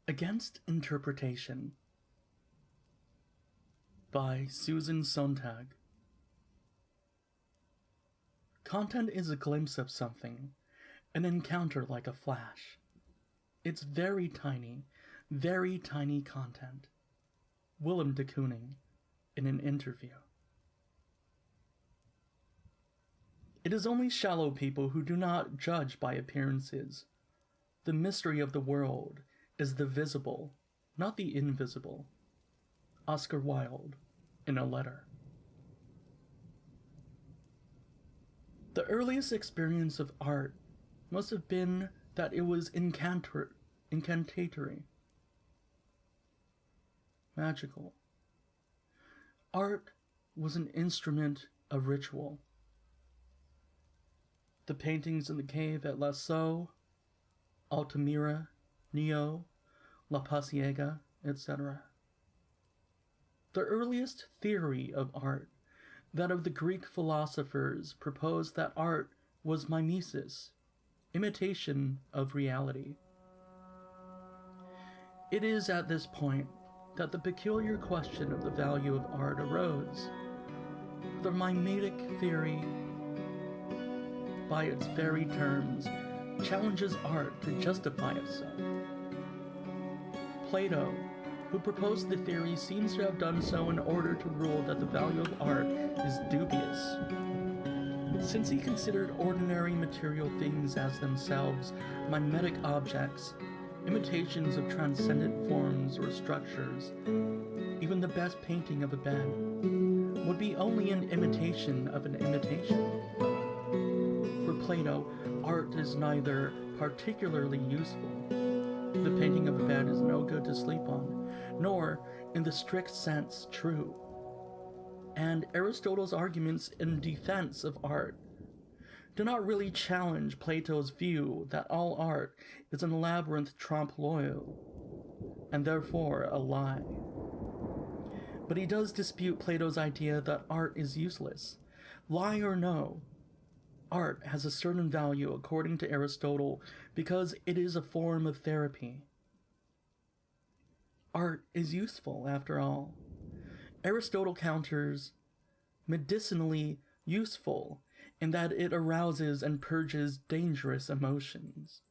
Against Interpretation by Susan Sontag. Content is a glimpse of something, an encounter like a flash. It's very tiny content. Willem de Kooning in an interview. It is only shallow people who do not judge by appearances. The mystery of the world is the visible, not the invisible. Oscar Wilde, in a letter. The earliest experience of art must have been that it was incantatory, magical. Art was an instrument of ritual. The paintings in the cave at Lascaux, Altamira, Neo, La Pasiega, etc. The earliest theory of art, that of the Greek philosophers, proposed that art was mimesis, imitation of reality. It is at this point that the peculiar question of the value of art arose. The mimetic theory, by its very terms, challenges art to justify itself. Plato, who proposed the theory, seems to have done so in order to rule that the value of art is dubious, since he considered ordinary material things as themselves mimetic objects, imitations of transcendent forms or structures. Even the best painting of a bed would be only an imitation of an imitation. For Plato, art is neither particularly useful. The painting of a bed is no good to sleep on, nor, in the strict sense, true. And Aristotle's arguments in defense of art do not really challenge Plato's view that all art is an labyrinth trompe-l'oeil, and therefore a lie. But he does dispute Plato's idea that art is useless. Lie or no, art has a certain value according to Aristotle because it is a form of therapy. Art is useful, after all. Aristotle counters medicinally useful in that it arouses and purges dangerous emotions.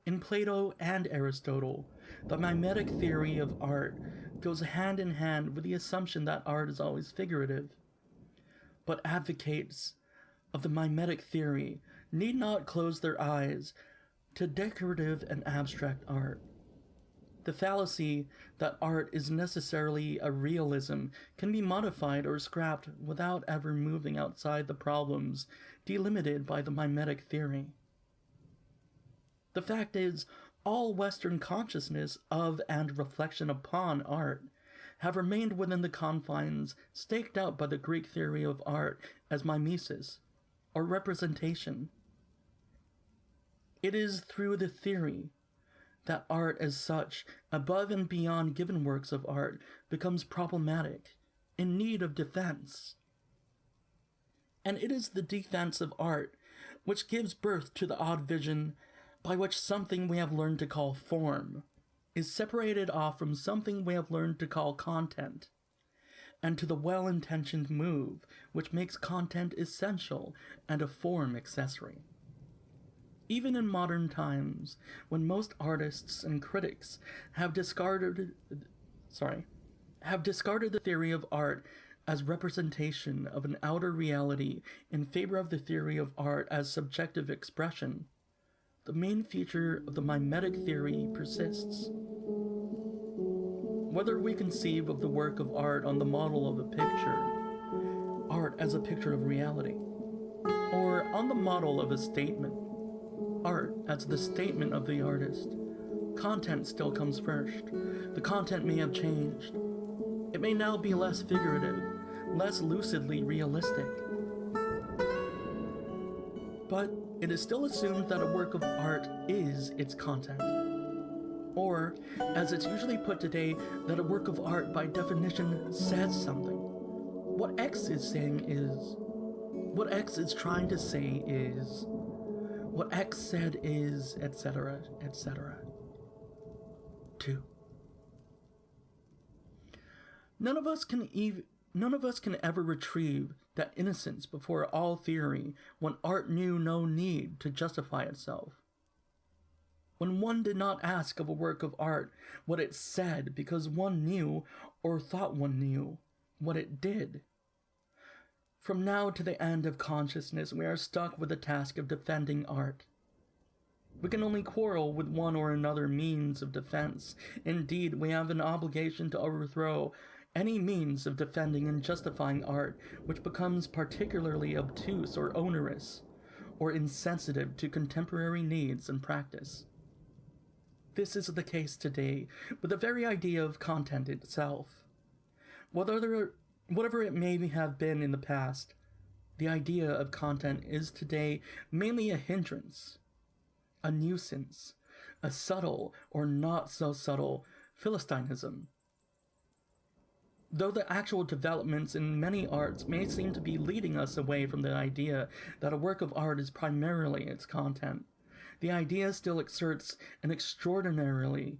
In Plato and Aristotle, the mimetic theory of art goes hand in hand with the assumption that art is always figurative. But advocates of the mimetic theory need not close their eyes to decorative and abstract art. The fallacy that art is necessarily a realism can be modified or scrapped without ever moving outside the problems delimited by the mimetic theory. The fact is, all Western consciousness of and reflection upon art have remained within the confines staked out by the Greek theory of art as mimesis, or representation. It is through the theory that art as such, above and beyond given works of art, becomes problematic, in need of defense. And it is the defense of art which gives birth to the odd vision by which something we have learned to call form is separated off from something we have learned to call content, and to the well-intentioned move which makes content essential and a form accessory. Even in modern times, when most artists and critics have discarded the theory of art as representation of an outer reality in favor of the theory of art as subjective expression, the main feature of the mimetic theory persists. Whether we conceive of the work of art on the model of a picture, art as a picture of reality, or on the model of a statement, art as the statement of the artist, content still comes first. The content may have changed. It may now be less figurative, less lucidly realistic. But it is still assumed that a work of art is its content. Or, as it's usually put today, that a work of art by definition says something. What X is saying is, what X is trying to say is, what X said is, etc., etc. 2. None of us can ever retrieve that innocence before all theory when art knew no need to justify itself. When one did not ask of a work of art what it said because one knew, or thought one knew, what it did. From now to the end of consciousness, we are stuck with the task of defending art. We can only quarrel with one or another means of defense. Indeed, we have an obligation to overthrow any means of defending and justifying art which becomes particularly obtuse or onerous, or insensitive to contemporary needs and practice. This is the case today with the very idea of content itself. Whatever it may have been in the past, the idea of content is today mainly a hindrance, a nuisance, a subtle or not so subtle Philistinism. Though the actual developments in many arts may seem to be leading us away from the idea that a work of art is primarily its content, the idea still exerts an extraordinary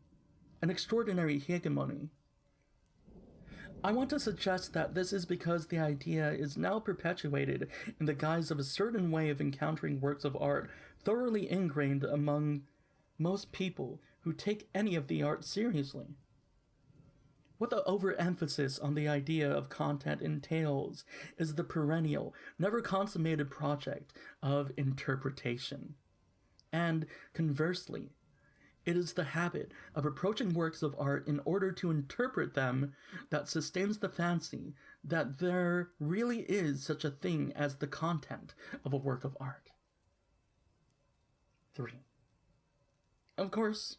hegemony. I want to suggest that this is because the idea is now perpetuated in the guise of a certain way of encountering works of art thoroughly ingrained among most people who take any of the art seriously. What the overemphasis on the idea of content entails is the perennial, never consummated project of interpretation. And, conversely, it is the habit of approaching works of art in order to interpret them that sustains the fancy that there really is such a thing as the content of a work of art. 3. Of course,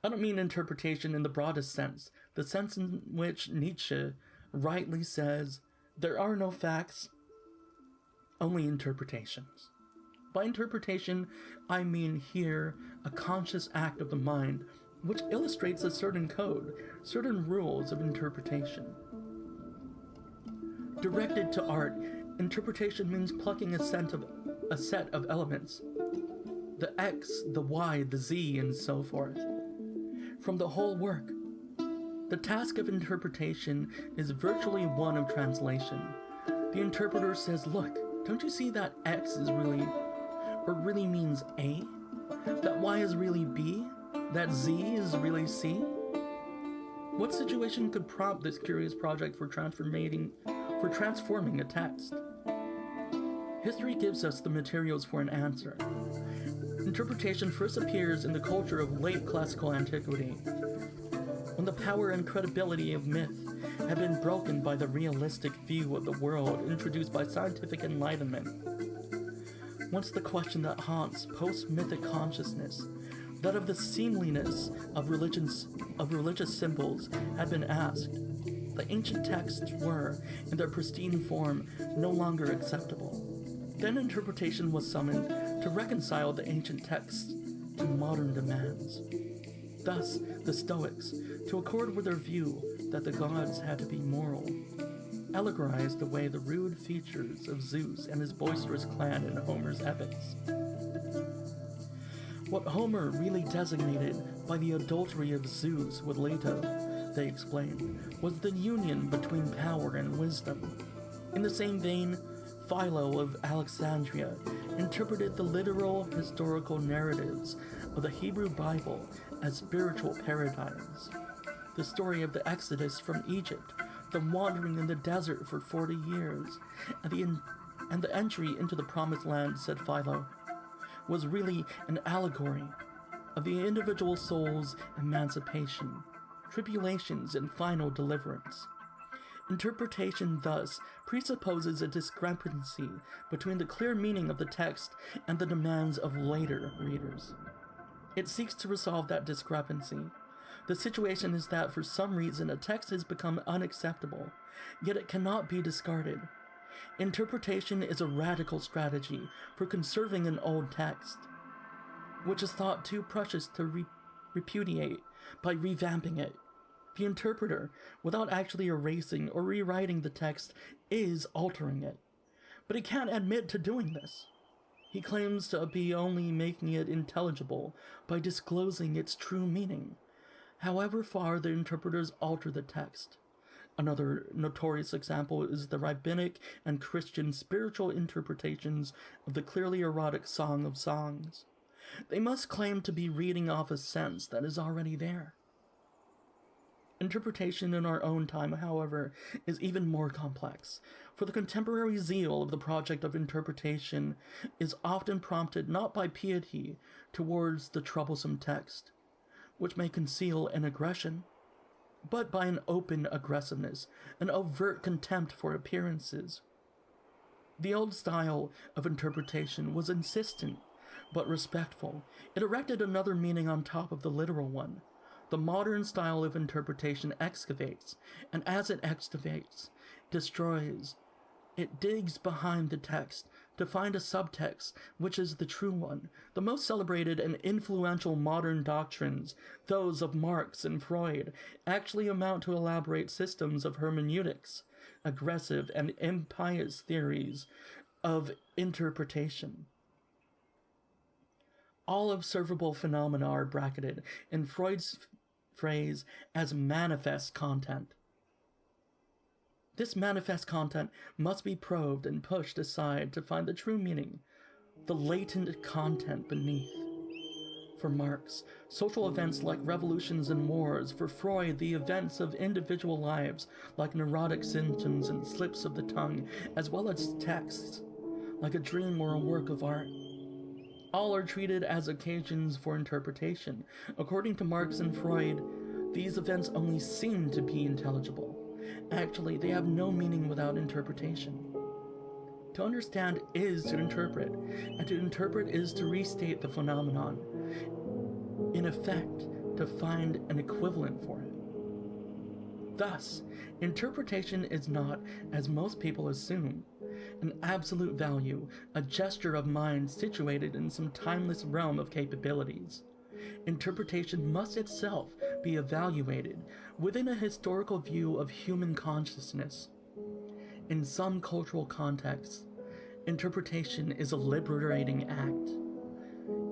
I don't mean interpretation in the broadest sense, the sense in which Nietzsche rightly says, there are no facts, only interpretations. By interpretation, I mean here a conscious act of the mind which illustrates a certain code, certain rules of interpretation. Directed to art, interpretation means plucking a set of elements, the X, the Y, the Z, and so forth, from the whole work. The task of interpretation is virtually one of translation. The interpreter says, look, don't you see that X is really means A? That Y is really B? That Z is really C? What situation could prompt this curious project for transforming a text? History gives us the materials for an answer. Interpretation first appears in the culture of late classical antiquity, when the power and credibility of myth had been broken by the realistic view of the world introduced by scientific enlightenment. Once the question that haunts post-mythic consciousness, that of the seemliness of religious symbols, had been asked, the ancient texts were, in their pristine form, no longer acceptable. Then interpretation was summoned to reconcile the ancient texts to modern demands. Thus, the Stoics, to accord with their view that the gods had to be moral, allegorized away the rude features of Zeus and his boisterous clan in Homer's epics. What Homer really designated by the adultery of Zeus with Leto, they explained, was the union between power and wisdom. In the same vein, Philo of Alexandria interpreted the literal historical narratives of the Hebrew Bible as spiritual paradigms. The story of the Exodus from Egypt, the wandering in the desert for 40 years, and the entry into the Promised Land, said Philo, was really an allegory of the individual soul's emancipation, tribulations, and final deliverance. Interpretation thus presupposes a discrepancy between the clear meaning of the text and the demands of later readers. It seeks to resolve that discrepancy. The situation is that for some reason a text has become unacceptable, yet it cannot be discarded. Interpretation is a radical strategy for conserving an old text, which is thought too precious to repudiate by revamping it. The interpreter, without actually erasing or rewriting the text, is altering it. But he can't admit to doing this. He claims to be only making it intelligible by disclosing its true meaning. however far the interpreters alter the text. Another notorious example is the rabbinic and Christian spiritual interpretations of the clearly erotic Song of Songs. They must claim to be reading off a sense that is already there. Interpretation in our own time, however, is even more complex, for the contemporary zeal of the project of interpretation is often prompted not by piety towards the troublesome text, which may conceal an aggression, but by an open aggressiveness, an overt contempt for appearances. The old style of interpretation was insistent, but respectful. It erected another meaning on top of the literal one. The modern style of interpretation excavates, and as it excavates, destroys. It digs behind the text to find a subtext which is the true one. The most celebrated and influential modern doctrines, those of Marx and Freud, actually amount to elaborate systems of hermeneutics, aggressive and impious theories of interpretation. All observable phenomena are bracketed in Freud's phrase as manifest content. This manifest content must be probed and pushed aside to find the true meaning, the latent content beneath. For Marx, social events like revolutions and wars; for Freud, the events of individual lives like neurotic symptoms and slips of the tongue, as well as texts, like a dream or a work of art. All are treated as occasions for interpretation. According to Marx and Freud, these events only seem to be intelligible. Actually, they have no meaning without interpretation. To understand is to interpret, and to interpret is to restate the phenomenon, in effect, to find an equivalent for it. Thus, interpretation is not, as most people assume, an absolute value, a gesture of mind situated in some timeless realm of capabilities. Interpretation must itself be evaluated within a historical view of human consciousness. In some cultural contexts, interpretation is a liberating act.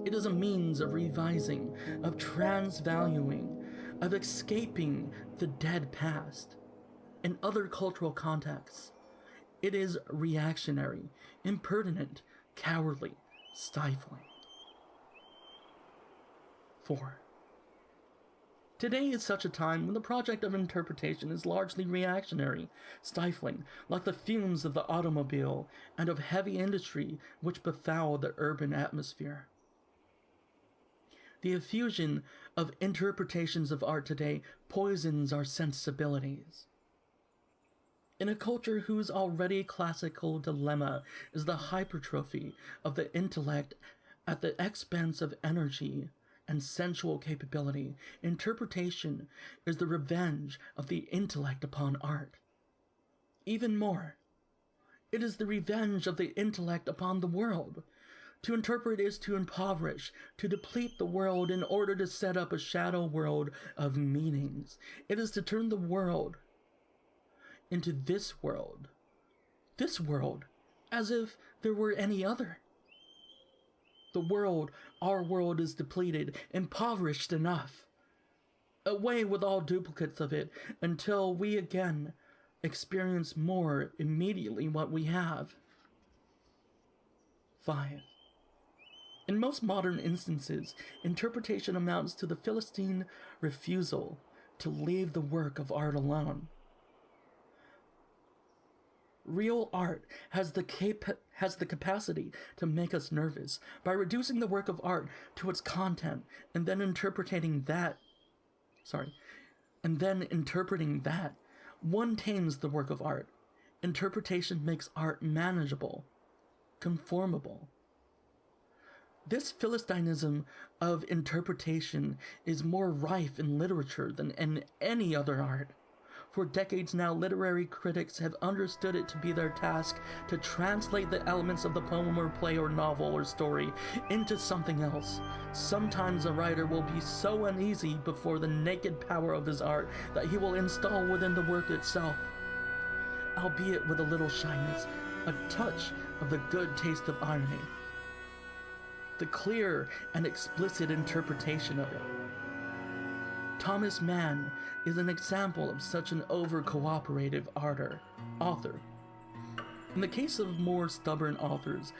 It is a means of revising, of transvaluing, of escaping the dead past. In other cultural contexts, it is reactionary, impertinent, cowardly, stifling. 4. Today is such a time when the project of interpretation is largely reactionary, stifling, like the fumes of the automobile and of heavy industry which befoul the urban atmosphere. The effusion of interpretations of art today poisons our sensibilities. In a culture whose already classical dilemma is the hypertrophy of the intellect at the expense of energy and sensual capability, interpretation is the revenge of the intellect upon art. Even more, it is the revenge of the intellect upon the world. To interpret is to impoverish, to deplete the world in order to set up a shadow world of meanings. It is to turn the world into this world, as if there were any other. The world, our world, is depleted, impoverished enough. Away with all duplicates of it until we again experience more immediately what we have. 5. In most modern instances, interpretation amounts to the Philistine refusal to leave the work of art alone. Real art has the capacity to make us nervous. By reducing the work of art to its content and then interpreting that, one tames the work of art. Interpretation makes art manageable, conformable. This Philistinism of interpretation is more rife in literature than in any other art. For decades now, literary critics have understood it to be their task to translate the elements of the poem or play or novel or story into something else. Sometimes a writer will be so uneasy before the naked power of his art that he will install within the work itself, albeit with a little shyness, a touch of the good taste of irony, the clear and explicit interpretation of it. Thomas Mann is an example of such an over-cooperative author. In the case of more stubborn authors,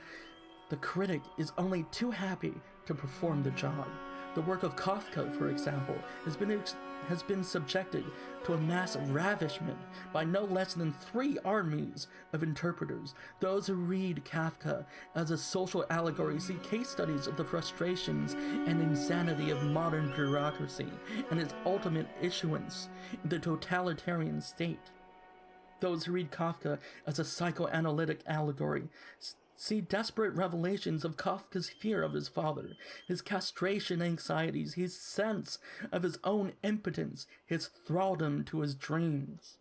the critic is only too happy to perform the job. The work of Kafka, for example, has been subjected to a mass ravishment by no less than 3 armies of interpreters. Those who read Kafka as a social allegory see case studies of the frustrations and insanity of modern bureaucracy and its ultimate issuance in the totalitarian state. Those who read Kafka as a psychoanalytic allegory see desperate revelations of Kafka's fear of his father, his castration anxieties, his sense of his own impotence, his thraldom to his dreams.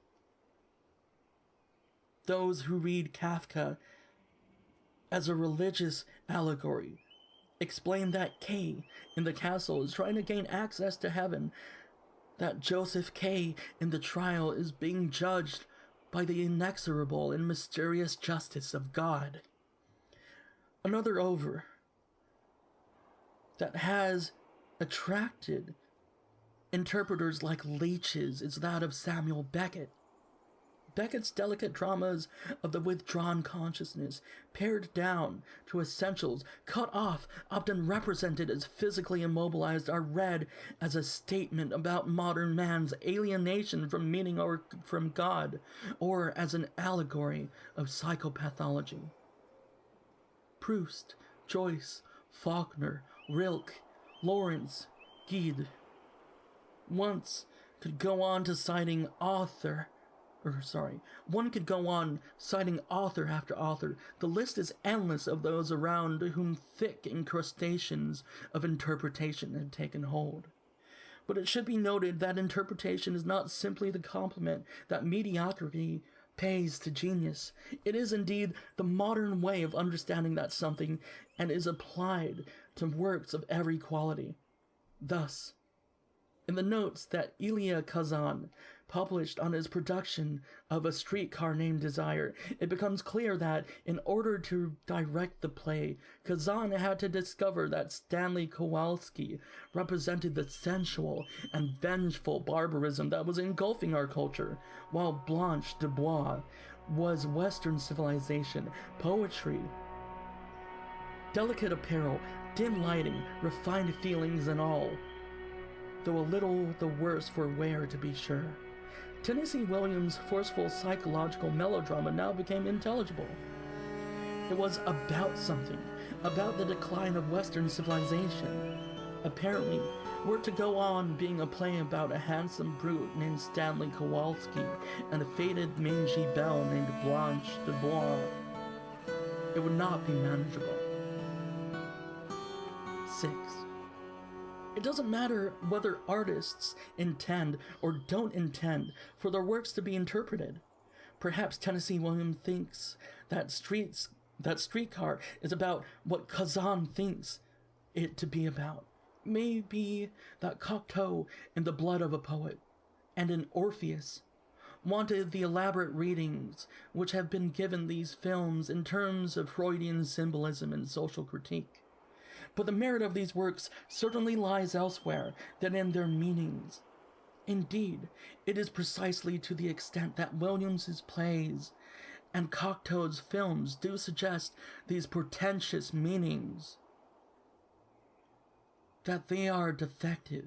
Those who read Kafka as a religious allegory explain that K in the castle is trying to gain access to heaven, that Joseph K in the trial is being judged by the inexorable and mysterious justice of God. Another over that has attracted interpreters like leeches is that of Samuel Beckett. Beckett's delicate dramas of the withdrawn consciousness, pared down to essentials, cut off, often represented as physically immobilized, are read as a statement about modern man's alienation from meaning or from God, or as an allegory of psychopathology. Proust, Joyce, Faulkner, Rilke, Lawrence, Gide once could go on to citing author after author. The list is endless of those around whom thick incrustations of interpretation had taken hold. But it should be noted that interpretation is not simply the compliment that mediocrity pays to genius. It is indeed the modern way of understanding that something and is applied to works of every quality. Thus, in the notes that Elia Kazan published on his production of A Streetcar Named Desire, it becomes clear that in order to direct the play, Kazan had to discover that Stanley Kowalski represented the sensual and vengeful barbarism that was engulfing our culture, while Blanche Dubois was Western civilization, poetry, delicate apparel, dim lighting, refined feelings and all, though a little the worse for wear, to be sure. Tennessee Williams' forceful psychological melodrama now became intelligible. It was about something, about the decline of Western civilization. Apparently, were to go on being a play about a handsome brute named Stanley Kowalski and a faded mangy belle named Blanche Dubois, it would not be manageable. 6. It doesn't matter whether artists intend or don't intend for their works to be interpreted. Perhaps Tennessee Williams thinks that Streetcar is about what Kazan thinks it to be about. Maybe that Cocteau in The Blood of a Poet and in Orpheus wanted the elaborate readings which have been given these films in terms of Freudian symbolism and social critique. But the merit of these works certainly lies elsewhere than in their meanings. Indeed, it is precisely to the extent that Williams's plays and Cocteau's films do suggest these portentous meanings that they are defective,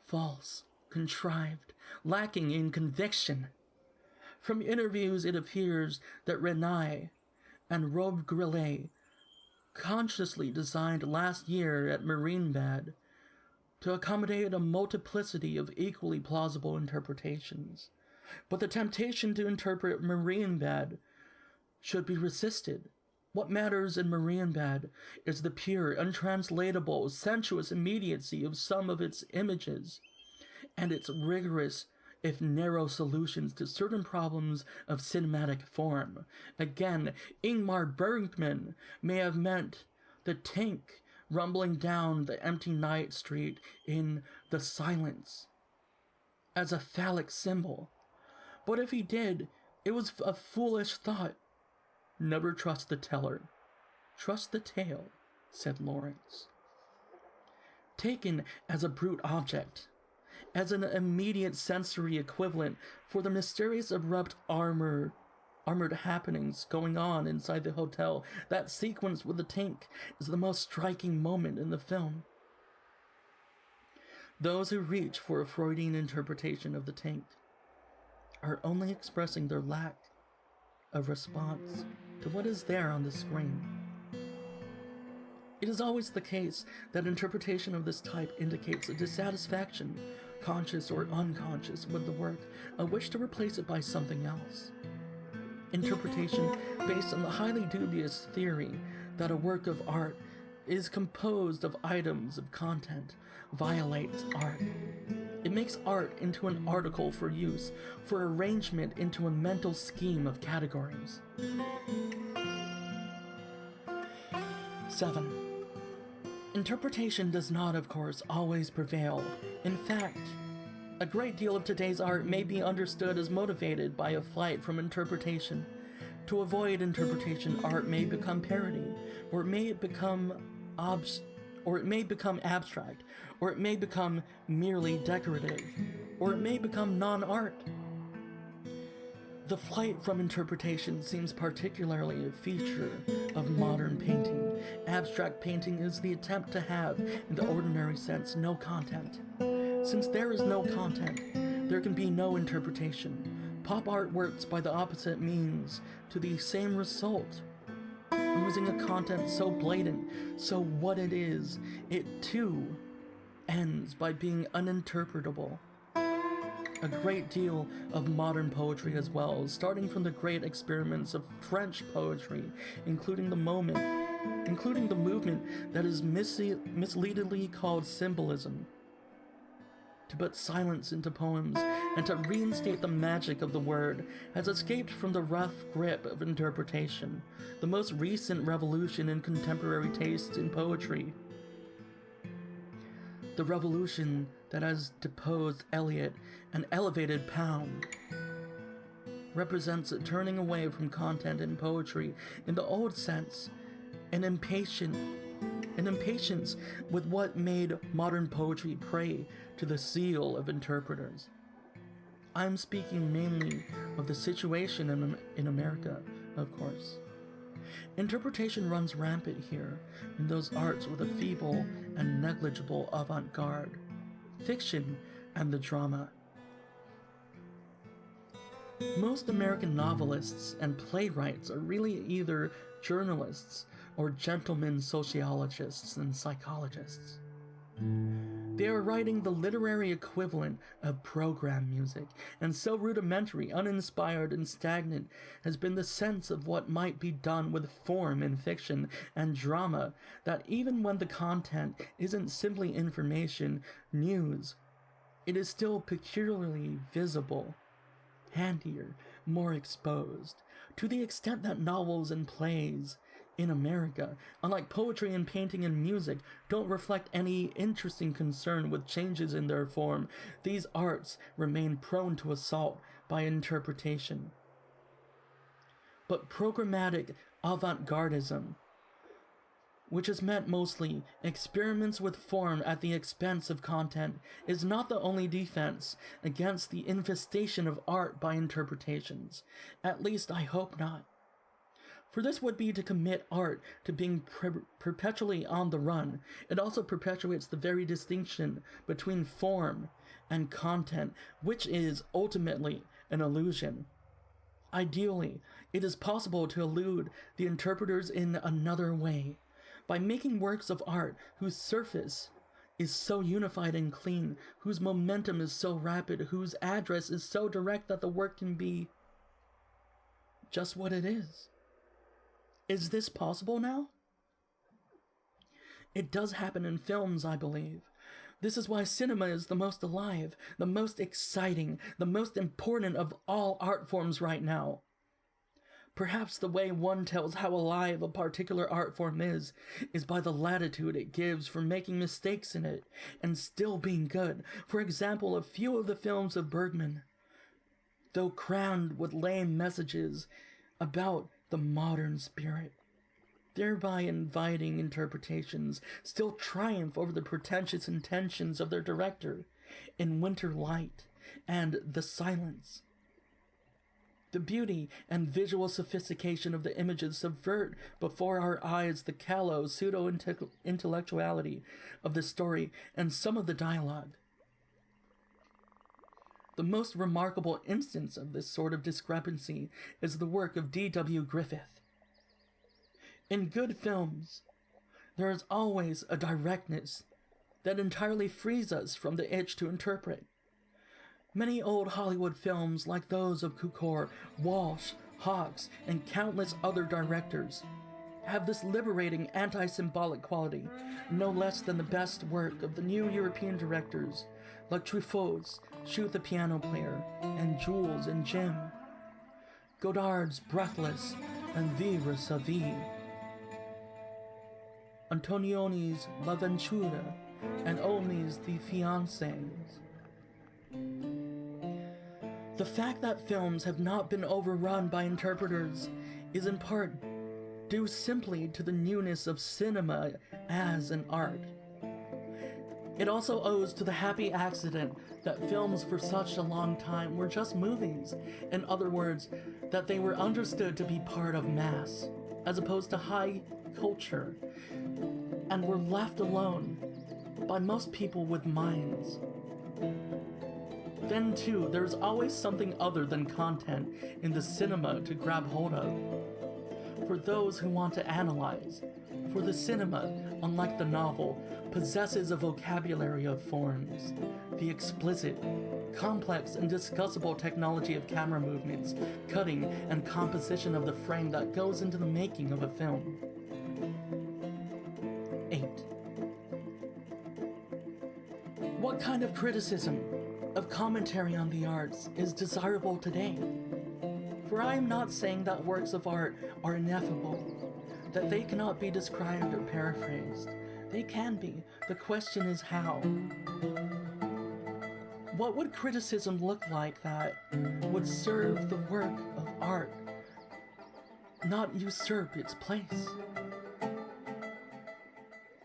false, contrived, lacking in conviction. From interviews it appears that Renai and Rob Grillet consciously designed last year at Marienbad to accommodate a multiplicity of equally plausible interpretations. But the temptation to interpret Marienbad should be resisted. What matters in Marienbad is the pure, untranslatable, sensuous immediacy of some of its images, and its rigorous, if narrow, solutions to certain problems of cinematic form. Again, Ingmar Bergman may have meant the tank rumbling down the empty night street in The Silence as a phallic symbol. But if he did, it was a foolish thought. Never trust the teller. Trust the tale, said Lawrence. Taken as a brute object, as an immediate sensory equivalent for the mysterious abrupt armored happenings going on inside the hotel. That sequence with the tank is the most striking moment in the film. Those who reach for a Freudian interpretation of the tank are only expressing their lack of response to what is there on the screen. It is always the case that interpretation of this type indicates a dissatisfaction, conscious or unconscious, with the work, a wish to replace it by something else. Interpretation based on the highly dubious theory that a work of art is composed of items of content violates art. It makes art into an article for use, for arrangement into a mental scheme of categories. 7. Interpretation does not, of course, always prevail. In fact, a great deal of today's art may be understood as motivated by a flight from interpretation. To avoid interpretation, art may become parody, or it may become abstract, or it may become merely decorative, or it may become non-art. The flight from interpretation seems particularly a feature of modern painting. Abstract painting is the attempt to have, in the ordinary sense, no content. Since there is no content, there can be no interpretation. Pop art works by the opposite means to the same result. Using a content so blatant, so what it is, it too ends by being uninterpretable. A great deal of modern poetry as well, starting from the great experiments of French poetry, including the movement that is misleadingly called symbolism, to put silence into poems and to reinstate the magic of the word, has escaped from the rough grip of interpretation, the most recent revolution in contemporary taste in poetry. The revolution that has deposed Eliot and elevated Pound represents a turning away from content in poetry in the old sense, an impatience with what made modern poetry prey to the zeal of interpreters. I'm speaking mainly of the situation in America, of course. Interpretation runs rampant here in those arts with a feeble and negligible avant-garde, fiction and the drama. Most American novelists and playwrights are really either journalists or gentlemen sociologists and psychologists. They are writing the literary equivalent of program music, and so rudimentary, uninspired, and stagnant has been the sense of what might be done with form in fiction and drama that even when the content isn't simply information, news, it is still peculiarly visible, handier, more exposed, to the extent that novels and plays in America, unlike poetry and painting and music, don't reflect any interesting concern with changes in their form. These arts remain prone to assault by interpretation. But programmatic avant-gardism, which is meant mostly experiments with form at the expense of content, is not the only defense against the infestation of art by interpretations. At least I hope not. For this would be to commit art to being perpetually on the run. It also perpetuates the very distinction between form and content, which is ultimately an illusion. Ideally, it is possible to elude the interpreters in another way, by making works of art whose surface is so unified and clean, whose momentum is so rapid, whose address is so direct that the work can be just what it is. Is this possible now? It does happen in films, I believe. This is why cinema is the most alive, the most exciting, the most important of all art forms right now. Perhaps the way one tells how alive a particular art form is by the latitude it gives for making mistakes in it and still being good. For example, a few of the films of Bergman, though crammed with lame messages about the modern spirit, thereby inviting interpretations, still triumph over the pretentious intentions of their director. in winter light and the silence. The beauty and visual sophistication of the images subvert before our eyes the callow pseudo-intellectuality of the story and some of the dialogue. The most remarkable instance of this sort of discrepancy is the work of D.W. Griffith. In good films, there is always a directness that entirely frees us from the itch to interpret. Many old Hollywood films, like those of Cukor, Walsh, Hawks, and countless other directors, have this liberating anti-symbolic quality, no less than the best work of the new European directors, like Truffaut's Shoot the Piano Player, and Jules and Jim, Godard's Breathless, and Vivre sa vie, Antonioni's La Ventura, and Olney's The Fiancés. The fact that films have not been overrun by interpreters is in part due simply to the newness of cinema as an art. It also owes to the happy accident that films for such a long time were just movies. In other words, that they were understood to be part of mass, as opposed to high culture, and were left alone by most people with minds. Then too, there's always something other than content in the cinema to grab hold of. For those who want to analyze, for the cinema, unlike the novel, possesses a vocabulary of forms. The explicit, complex, and discussable technology of camera movements, cutting, and composition of the frame that goes into the making of a film. 8. What kind of criticism, of commentary on the arts, is desirable today? For I am not saying that works of art are ineffable, that they cannot be described or paraphrased. They can be. The question is how. What would criticism look like that would serve the work of art, not usurp its place?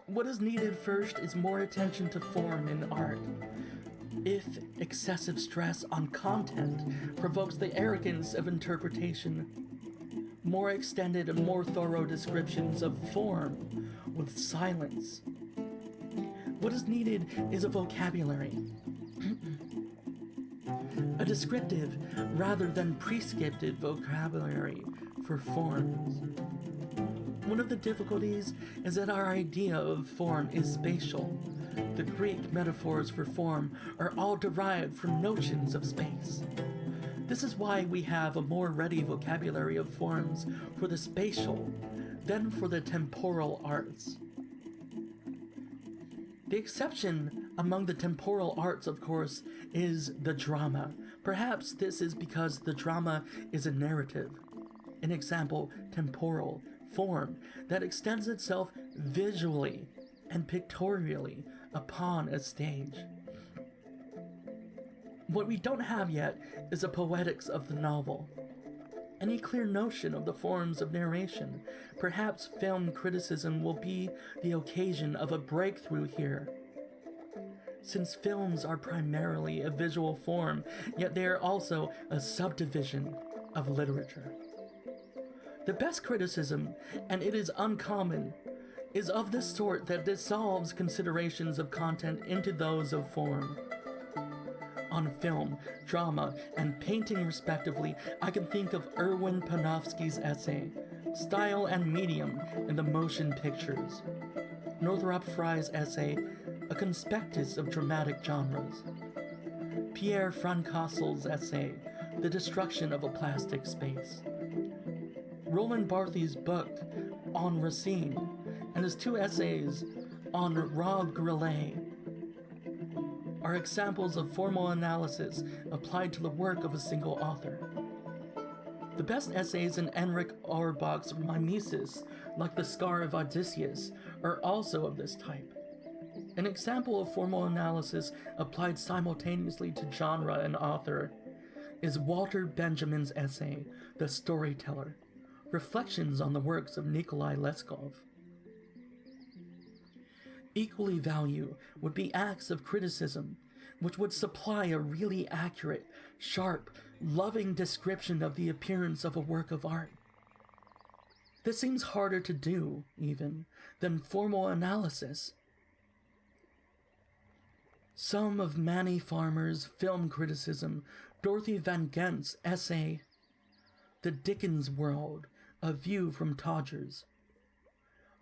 What is needed first is more attention to form in art. If excessive stress on content provokes the arrogance of interpretation, more extended and more thorough descriptions of form with silence. What is needed is a vocabulary. A descriptive rather than prescriptive vocabulary for forms. One of the difficulties is that our idea of form is spatial. The Greek metaphors for form are all derived from notions of space. This is why we have a more ready vocabulary of forms for the spatial than for the temporal arts. The exception among the temporal arts, of course, is the drama. Perhaps this is because the drama is a narrative, an example, temporal, form that extends itself visually and pictorially upon a stage. What we don't have yet is a poetics of the novel, any clear notion of the forms of narration. Perhaps film criticism will be the occasion of a breakthrough here. Since films are primarily a visual form, yet they are also a subdivision of literature. The best criticism, and it is uncommon, is of this sort that dissolves considerations of content into those of form. On film, drama, and painting respectively, I can think of Erwin Panofsky's essay, Style and Medium in the Motion Pictures, Northrop Frye's essay, A Conspectus of Dramatic Genres, Pierre Francassel's essay, The Destruction of a Plastic Space, Roland Barthes' book on Racine, and his 2 essays on Rob Grillet are examples of formal analysis applied to the work of a single author. The best essays in Enric Auerbach's Mimesis, like The Scar of Odysseus, are also of this type. An example of formal analysis applied simultaneously to genre and author is Walter Benjamin's essay, The Storyteller, Reflections on the Works of Nikolai Leskov. Equally value would be acts of criticism which would supply a really accurate, sharp, loving description of the appearance of a work of art. This seems harder to do, even, than formal analysis. Some of Manny Farmer's film criticism, Dorothy Van Gent's essay, The Dickens World, A View from Todgers,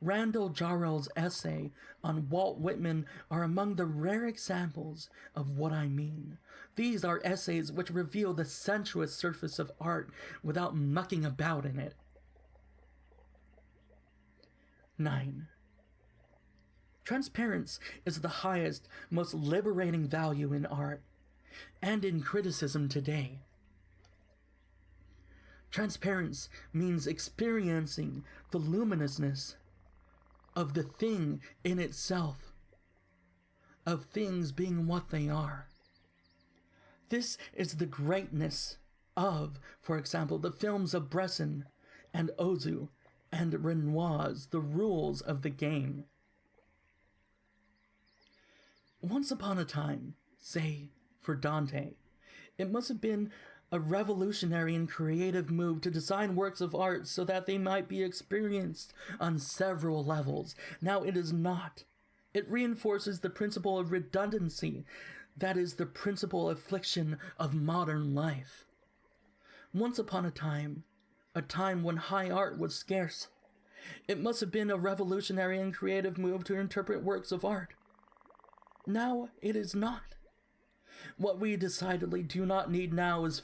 Randall Jarrell's essay on Walt Whitman are among the rare examples of what I mean. These are essays which reveal the sensuous surface of art without mucking about in it. 9. Transparency is the highest, most liberating value in art, and in criticism today. Transparency means experiencing the luminousness of the thing in itself, of things being what they are. This is the greatness of, for example, the films of Bresson and Ozu and Renoir's The Rules of the Game. Once upon a time, say, for Dante, it must have been a revolutionary and creative move to design works of art so that they might be experienced on several levels. Now it is not. It reinforces the principle of redundancy, that is the principal affliction of modern life. Once upon a time when high art was scarce, it must have been a revolutionary and creative move to interpret works of art. Now it is not. What we decidedly do not need now is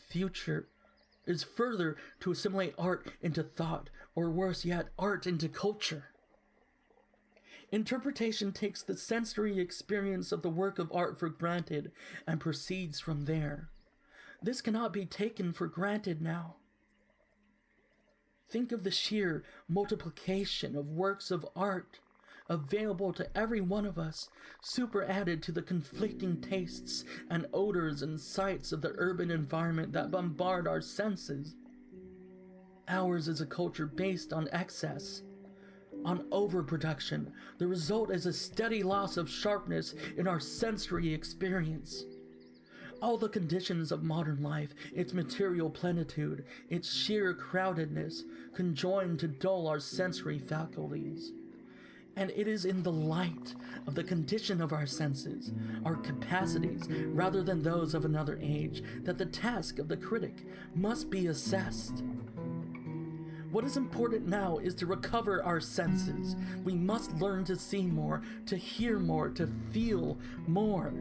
further to assimilate art into thought, or worse yet, art into culture. Interpretation takes the sensory experience of the work of art for granted and proceeds from there. This cannot be taken for granted now. Think of the sheer multiplication of works of art available to every one of us, superadded to the conflicting tastes and odors and sights of the urban environment that bombard our senses. Ours is a culture based on excess, on overproduction. The result is a steady loss of sharpness in our sensory experience. All the conditions of modern life, its material plenitude, its sheer crowdedness, conjoin to dull our sensory faculties. And it is in the light of the condition of our senses, our capacities, rather than those of another age, that the task of the critic must be assessed. What is important now is to recover our senses. We must learn to see more, to hear more, to feel more.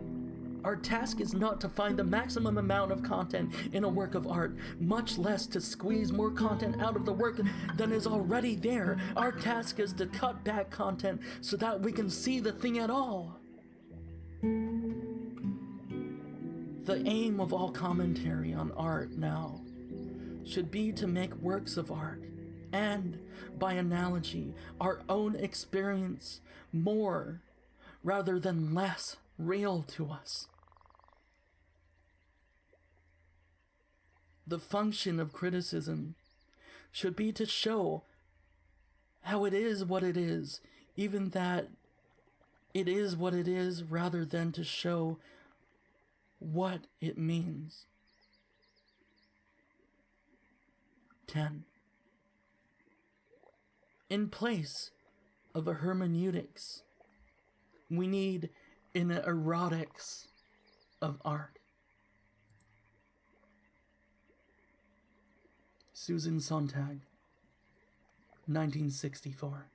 Our task is not to find the maximum amount of content in a work of art, much less to squeeze more content out of the work than is already there. Our task is to cut back content so that we can see the thing at all. The aim of all commentary on art now should be to make works of art, and, by analogy, our own experience more rather than less real to us. The function of criticism should be to show how it is what it is, even that it is what it is, rather than to show what it means. 10. In place of a hermeneutics, we need an erotics of art. Susan Sontag, 1964.